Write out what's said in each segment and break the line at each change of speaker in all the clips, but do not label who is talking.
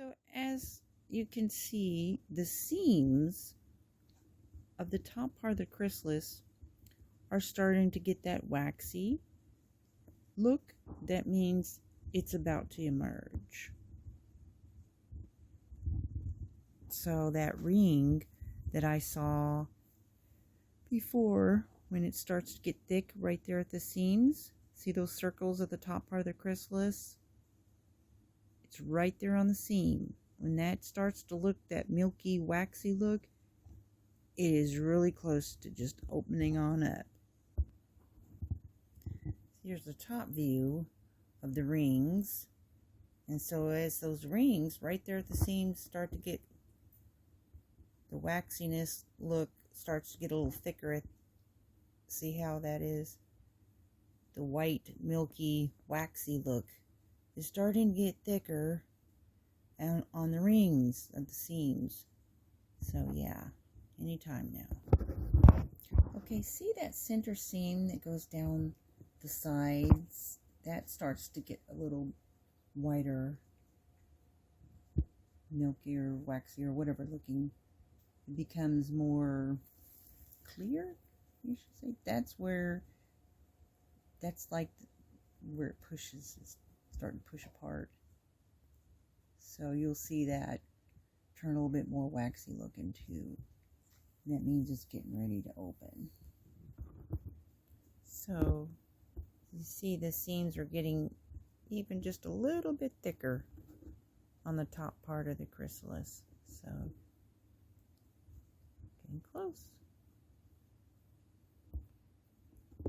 So as you can see, the seams of the top part of the chrysalis are starting to get that waxy look. That means it's about to emerge. So that ring that I saw before, when it starts to get thick right there at the seams, see those circles at the top part of the chrysalis? It's right there on the seam. When that starts to look that milky, waxy look, it is really close to just opening on up. Here's the top view of the rings. And so as those rings right there at the seams start to get, the waxiness look starts to get a little thicker. See how that is? The white, milky, waxy look is starting to get thicker on the rings of the seams. So yeah, anytime now. Okay, see that center seam that goes down the sides? That starts to get a little whiter, milkier, waxier, whatever looking. It becomes more clear, you should say. That's like where it pushes, it's starting to push apart. So you'll see that turn a little bit more waxy looking too. That means it's getting ready to open. So you see the seams are getting even just a little bit thicker on the top part of the chrysalis. So getting close.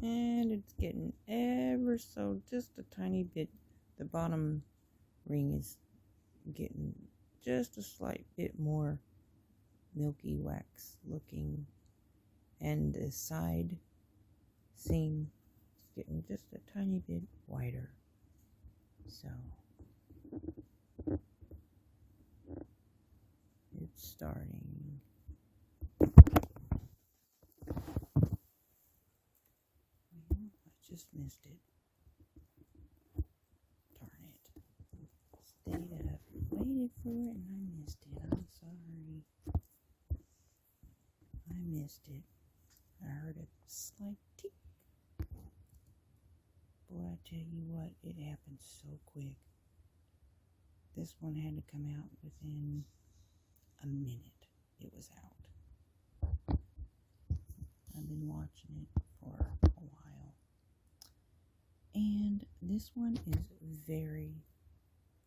And it's getting ever so just a tiny bit. The bottom ring is getting just a slight bit more milky wax looking, and the side seam is getting just a tiny bit whiter. So it's starting. I just missed it. Darn it. Stayed up, waited for it, and I missed it. I'm sorry. I missed it. I heard a slight tick. Boy, I tell you what, it happened so quick. This one had to come out within a minute. It was out. I've been watching it for a while. And this one is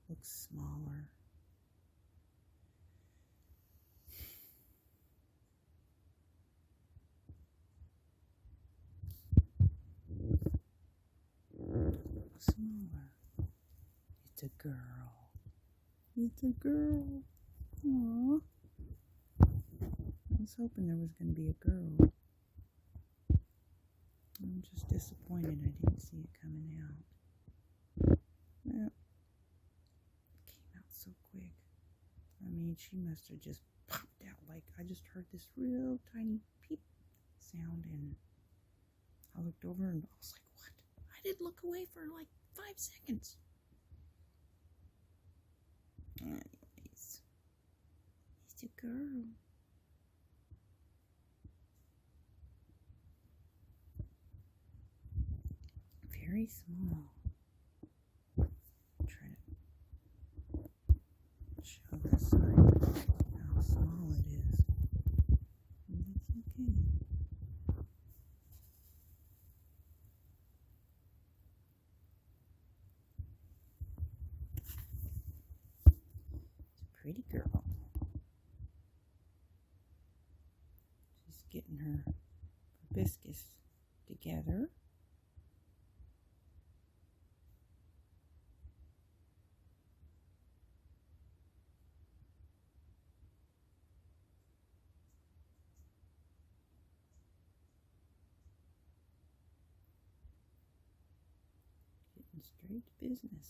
looks smaller. Smaller. It's a girl. It's a girl. Aww. I was hoping there was going to be a girl. I'm just disappointed I didn't see it coming out. Well, it came out so quick. I mean, she must have just popped out. Like, I just heard this real tiny peep sound, and I looked over and I was like, what? I didn't look away for like 5 seconds. Anyways, it's a girl. Very small. Try to show this side how small it is. And that's okay. It's a pretty girl. She's getting her hibiscus together. Straight to business.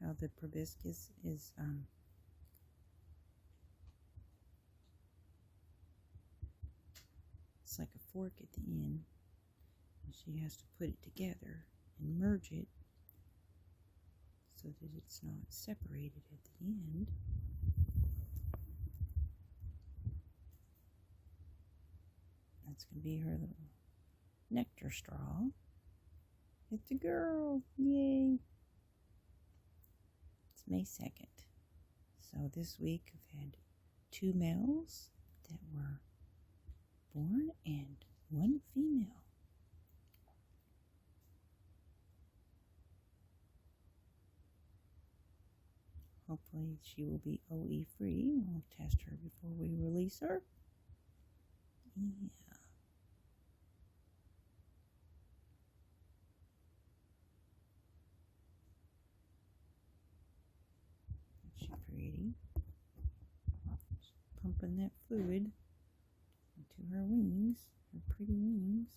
how the proboscis is it's like a fork at the end, and she has to put it together and merge it so that it's not separated at the end. That's going to be her little nectar straw. It's a girl! Yay! It's May 2nd. So this week I've had 2 males that were born and 1 female. Hopefully she will be OE free. We'll test her before we release her. Yeah. She's pretty. She's pumping that fluid into her wings, her pretty wings.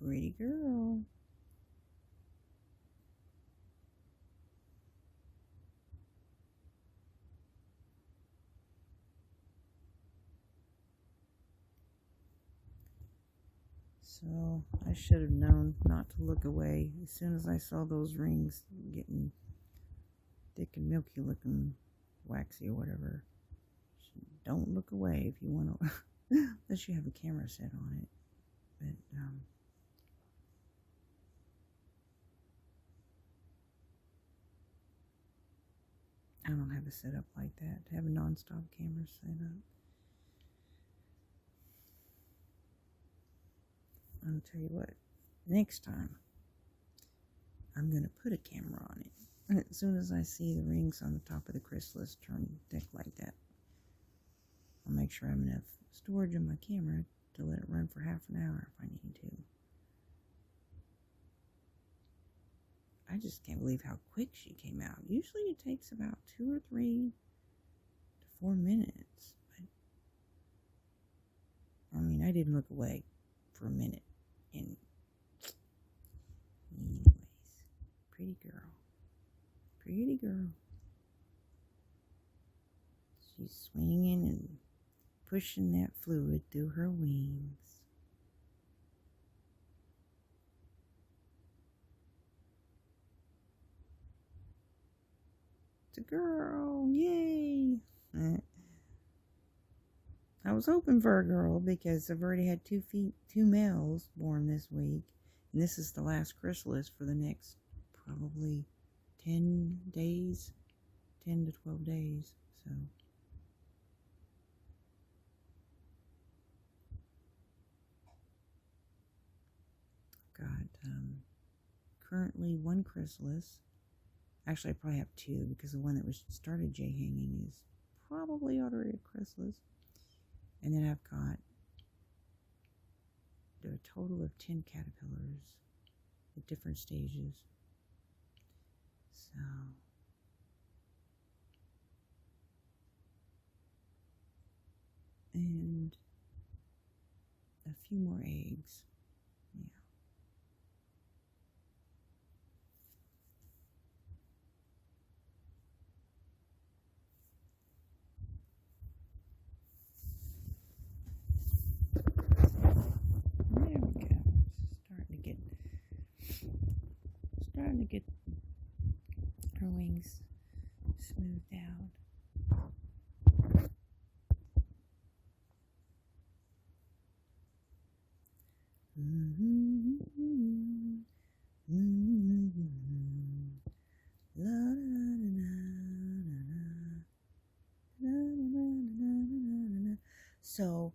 Pretty girl. So I should have known not to look away as soon as I saw those rings getting thick and milky looking, waxy or whatever. Don't look away if you want to, unless you have a camera set on it. But I don't have a setup like that to have a non-stop camera set up. I'll tell you what, next time I'm going to put a camera on it. And as soon as I see the rings on the top of the chrysalis turn thick like that, I'll make sure I have enough storage in my camera to let it run for half an hour if I need to. I just can't believe how quick she came out. Usually it takes about 2 or 3 to 4 minutes. But, I mean, I didn't look away for a minute. And anyways, pretty girl. Pretty girl. She's swinging and pushing that fluid through her wings. It's a girl. Yay. I was hoping for a girl because I've already had 2 males born this week. And this is the last chrysalis for the next probably 10 days, 10 to 12 days. So I've got currently 1 chrysalis. Actually, I probably have 2 because the one that was started J hanging is probably already a chrysalis. And then I've got a total of 10 caterpillars at different stages. So and a few more eggs. Yeah. There we go. Starting to get her wings smoothed out. So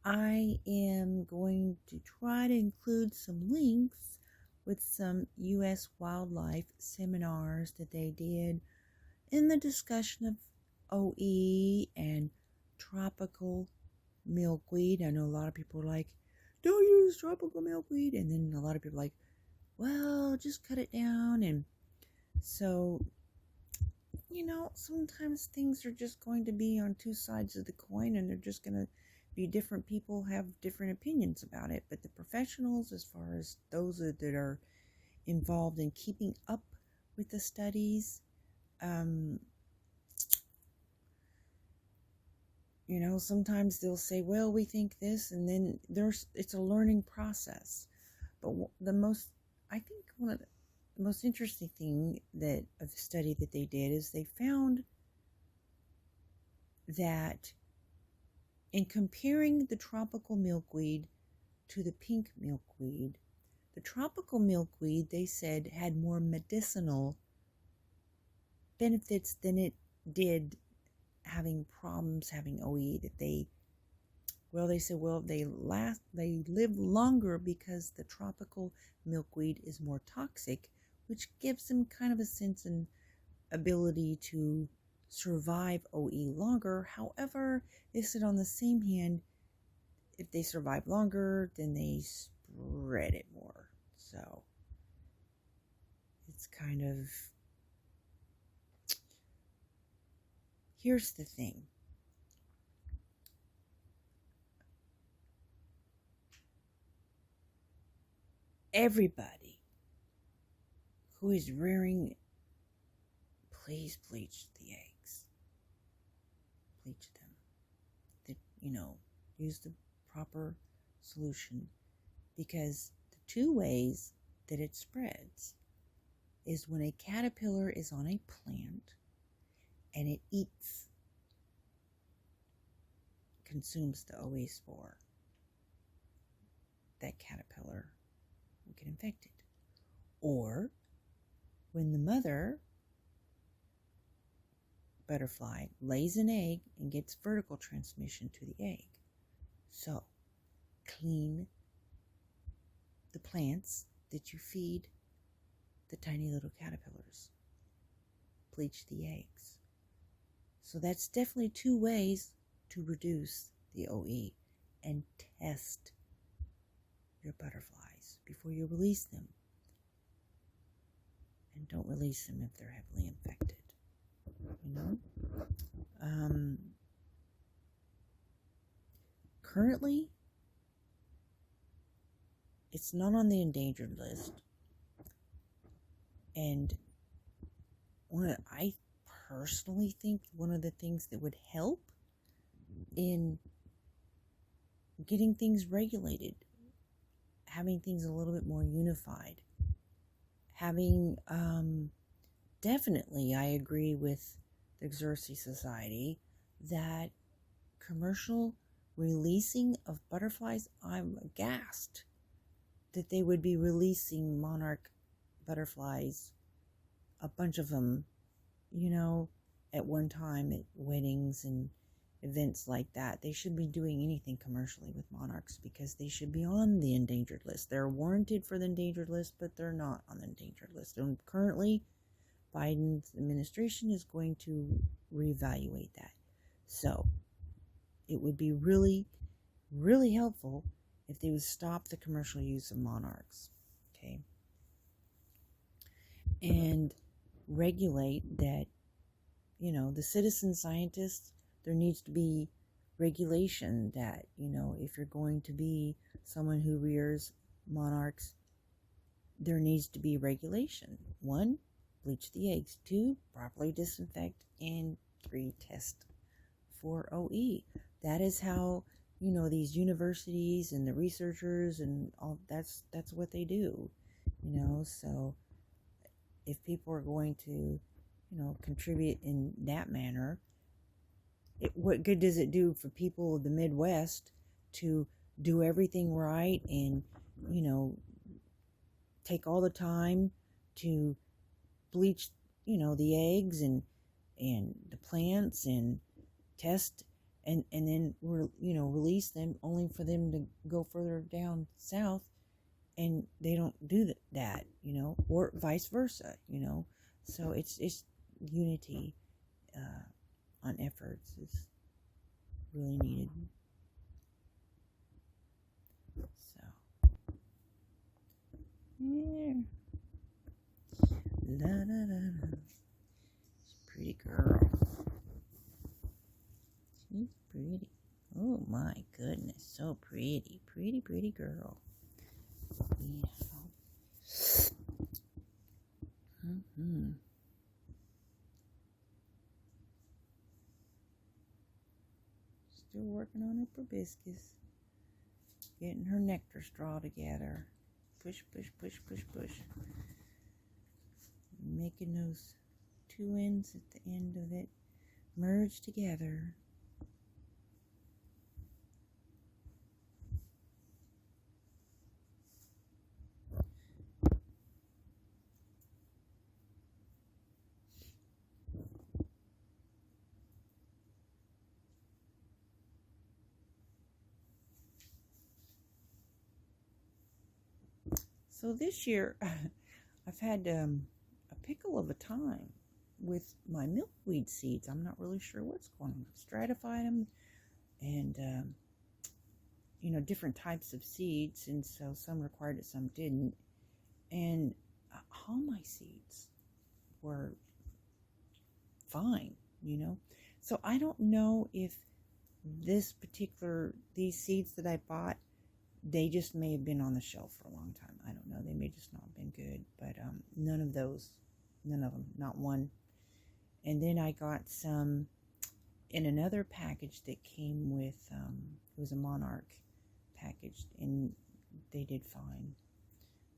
I am going to try to include some links with some U.S. wildlife seminars that they did in the discussion of OE and tropical milkweed. I know a lot of people are like, don't use tropical milkweed. And then a lot of people are like, well, just cut it down. And so, sometimes things are just going to be on two sides of the coin, and they're just going to be different. People have different opinions about it. But the professionals, as far as those that are involved in keeping up with the studies, sometimes they'll say, well, we think this, and then it's a learning process. But I think one of the most interesting thing of the study that they did is they found that in comparing the tropical milkweed to the pink milkweed, the tropical milkweed, they said, had more medicinal benefits than it did having problems having OE. They said, they live longer because the tropical milkweed is more toxic, which gives them kind of a sense and ability to survive OE longer. However, they said on the same hand, if they survive longer, then they spread it more. So it's kind of, here's the thing. Everybody who is rearing, please bleach the eggs. Bleach them. Use the proper solution, because the two ways that it spreads is when a caterpillar is on a plant and it consumes the OA spore. That caterpillar will get infected. Or when the mother butterfly lays an egg and gets vertical transmission to the egg. So, clean the plants that you feed the tiny little caterpillars. Bleach the eggs. So that's definitely two ways to reduce the OE. And test your butterflies before you release them. And don't release them if they're heavily infected. Currently, it's not on the endangered list. And I personally think one of the things that would help in getting things regulated, having things a little bit more unified, having, definitely, I agree with the Xerces Society that commercial releasing of butterflies, I'm aghast that they would be releasing monarch butterflies, a bunch of them, at one time at weddings and events like that. They shouldn't be doing anything commercially with monarchs because they should be on the endangered list. They're warranted for the endangered list, but they're not on the endangered list. And currently, Biden's administration is going to reevaluate that. So it would be really, really helpful if they would stop the commercial use of monarchs, okay? And regulate that, the citizen scientists, there needs to be regulation that, if you're going to be someone who rears monarchs, there needs to be regulation. 1, bleach the eggs. 2, properly disinfect. And 3, test for OE. That is how, these universities and the researchers and all, that's what they do, so if people are going to, contribute in that manner, what good does it do for people of the Midwest to do everything right and, take all the time to bleach, the eggs and the plants and test and then release them, only for them to go further down south, and they don't do that, or vice versa, So it's unity on efforts is really needed. So yeah, la la la la. She's a pretty girl. She's pretty. Oh my goodness, so pretty, pretty girl. Yeah. Still working on her proboscis. Getting her nectar straw together. Push, push, push, push, push. Making those two ends at the end of it merge together. So this year, I've had a pickle of a time with my milkweed seeds. I'm not really sure what's going on. I've stratified them, and different types of seeds, and so some required it, some didn't. And all my seeds were fine, So I don't know if these seeds that I bought, they just may have been on the shelf for a long time. I don't know. They may just not have been good. But none of them, not one. And then I got some in another package that came with, it was a Monarch package, and they did fine.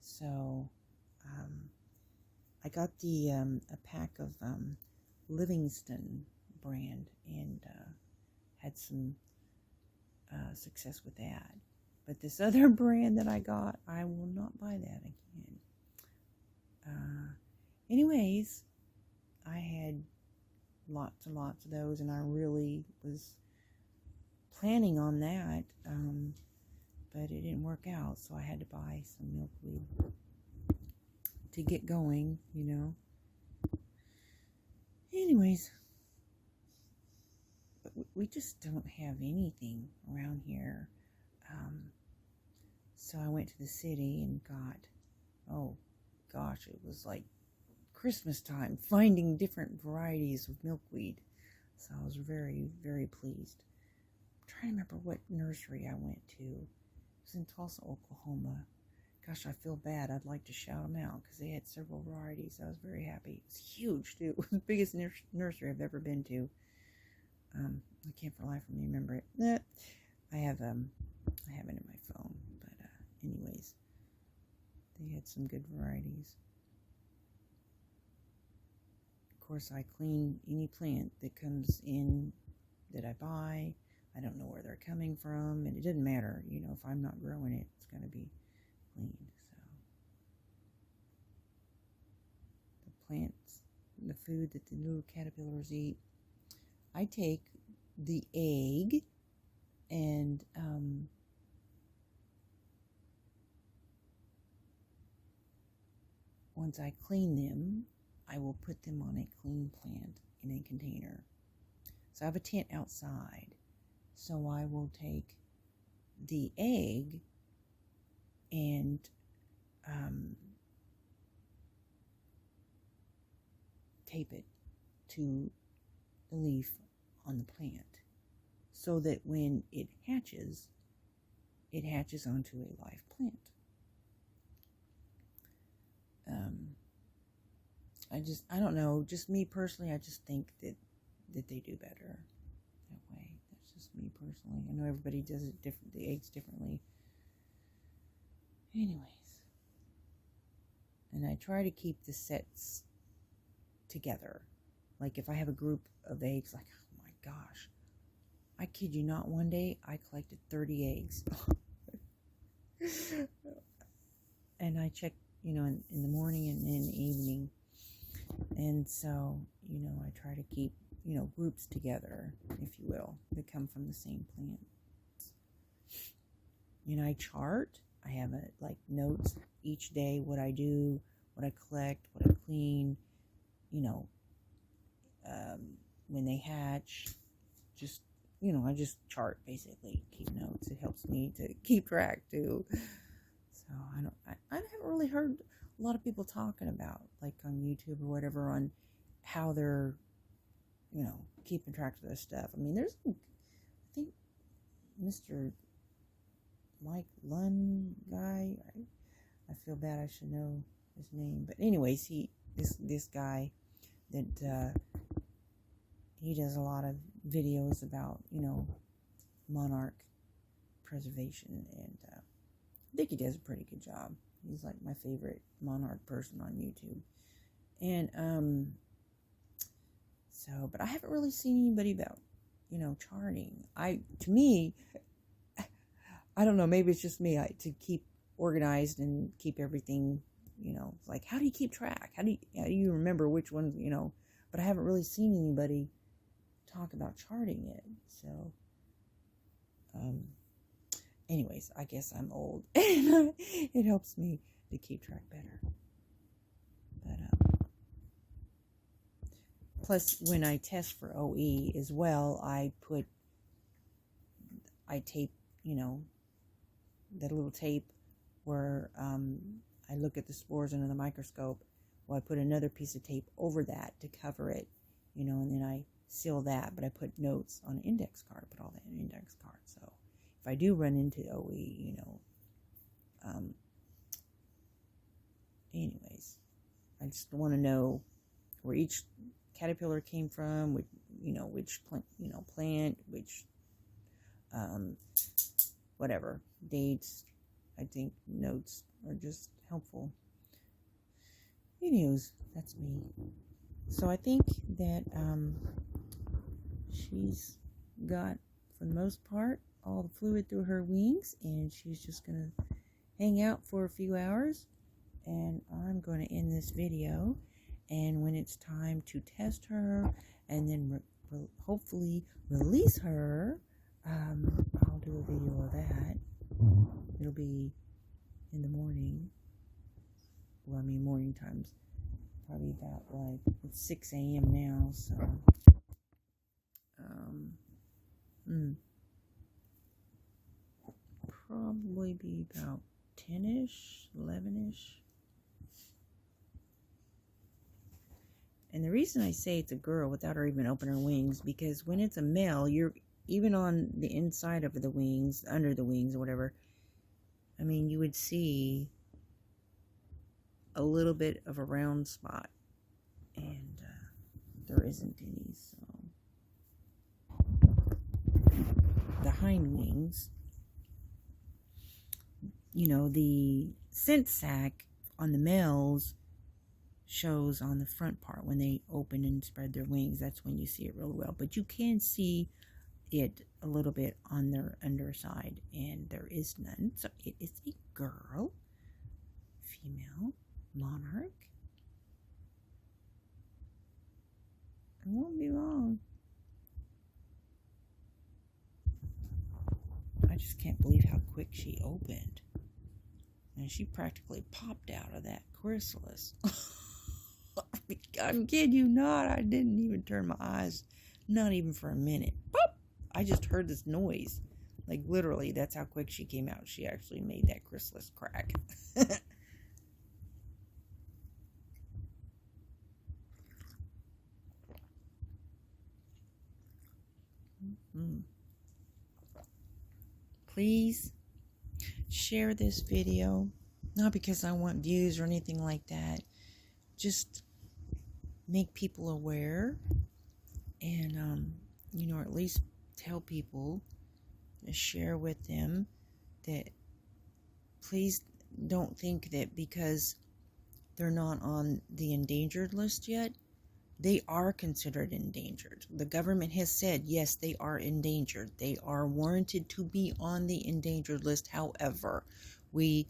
So I got a pack of Livingston brand, and had some success with that. But this other brand that I got, I will not buy that again. Anyways, I had lots and lots of those, and I really was planning on that, but it didn't work out, so I had to buy some milkweed to get going, Anyways, we just don't have anything around here. So I went to the city and got, oh gosh, it was like Christmas time, finding different varieties of milkweed. So I was very, very pleased. I'm trying to remember what nursery I went to. It was in Tulsa, Oklahoma. Gosh, I feel bad. I'd like to shout them out because they had several varieties. I was very happy. It's huge, too. It was the biggest nursery I've ever been to. I can't for life of me remember it. I have it in my phone, but anyways, they had some good varieties. Of course, I clean any plant that comes in that I buy. I don't know where they're coming from, and it doesn't matter, if I'm not growing it, it's going to be clean. So the plants, the food that the little caterpillars eat, I take the egg and once I clean them, I will put them on a clean plant in a container. So I have a tent outside, so I will take the egg and tape it to the leaf on the plant, so that when it hatches onto a live plant. I don't know, just me personally, I just think that they do better that way. That's just me personally. I know everybody does it different, the eggs differently. Anyways, and I try to keep the sets together. Like if I have a group of eggs, like, oh my gosh, I kid you not, one day I collected 30 eggs. And I check, in the morning and in the evening. And so, you know, I try to keep, you know, groups together, if you will, that come from the same plant. You know, I chart. I have like notes each day, what I do, what I collect, what I clean, you know, when they hatch, just, you know, I just chart, basically, keep notes. It helps me to keep track too. So I haven't really heard a lot of people talking about, like on YouTube or whatever, on how they're, you know, keeping track of their stuff. I mean, there's, I think, Mr. Mike Lund guy. I feel bad, I should know his name. But anyways, this guy that he does a lot of videos about, you know, monarch preservation, and I think he does a pretty good job. He's like my favorite monarch person on YouTube. And so, but I haven't really seen anybody about, you know, charting. To me, I don't know, maybe it's just me, to keep organized and keep everything, you know, like, how do you keep track? How do you remember which ones, you know? But I haven't really seen anybody talk about charting it. So, anyways, I guess I'm old, and it helps me to keep track better. But plus, when I test for OE as well, I tape, you know, that little tape where I look at the spores under the microscope. Well, I put another piece of tape over that to cover it, you know, and then I seal that. But I put notes on an index card, put all that in an index card. So if I do run into OE, you know, anyways, I just want to know where each caterpillar came from, which, you know, which plant, you know, which, whatever, dates. I think notes are just helpful. Anyways, that's me. So I think that she's got, for the most part, all the fluid through her wings, and she's just going to hang out for a few hours, and I'm going to end this video. And when it's time to test her and then hopefully release her, I'll do a video of that. It'll be in the morning. Well, I mean, morning times. Probably about, like, it's 6 a.m. now, so. Probably be about 10-ish, 11-ish. And the reason I say it's a girl without her even opening her wings, because when it's a male, you're even on the inside of the wings, under the wings or whatever, I mean, you would see a little bit of a round spot, and there isn't any. So the hind wings, you know, the scent sac on the males shows on the front part when they open and spread their wings. That's when you see it real well, but you can see it a little bit on their underside, and there is none. So it is a girl, female monarch. I won't be wrong. I just can't believe how quick she opened, and she practically popped out of that chrysalis. I'm kidding you not. I didn't even turn my eyes, not even for a minute. Pop! I just heard this noise. Like, literally, that's how quick she came out. She actually made that chrysalis crack. Please share this video. Not because I want views or anything like that. Just make people aware, and you know, at least tell people, share with them that please don't think that because they're not on the endangered list yet, they are considered endangered. The government has said, yes, they are endangered. They are warranted to be on the endangered list. However, we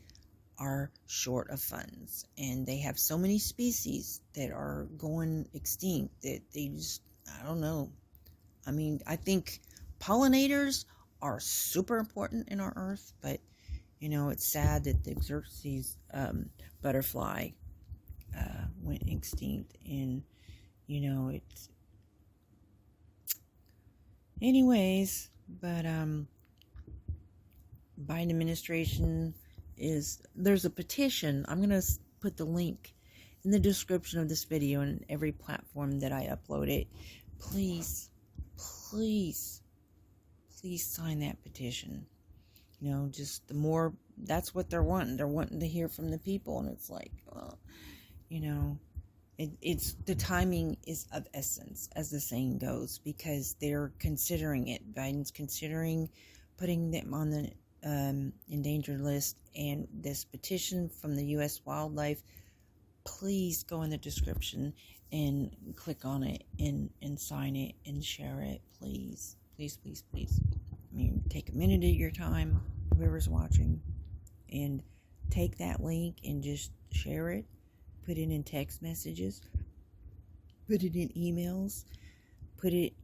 are short of funds, and they have so many species that are going extinct that they just, I don't know. I mean, I think pollinators are super important in our earth, but you know, it's sad that the Xerxes butterfly went extinct, and you know, it's anyways, but Biden administration there's a petition. I'm going to put the link in the description of this video and every platform that I upload it. Please, please, please sign that petition. You know, just the more, that's what they're wanting. They're wanting to hear from the people, and it's like, you know, it's the timing is of essence, as the saying goes, because they're considering it. Biden's considering putting them on the endangered list, and this petition from the U.S. Wildlife, please go in the description and click on it and sign it and share it, please. Please, please, please. I mean, take a minute of your time, whoever's watching, and take that link and just share it. Put it in text messages, put it in emails, put it,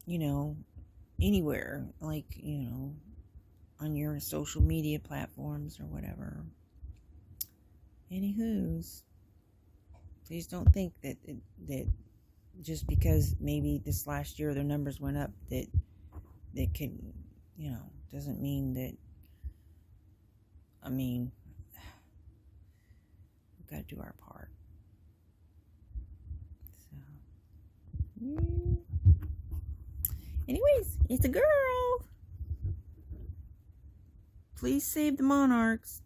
you know, anywhere, like, you know, on your social media platforms or whatever. Anywho's, please don't think that just because maybe this last year their numbers went up, that could, you know, doesn't mean that, I mean, we've got to do our part. So, anyways, it's a girl. Please save the monarchs.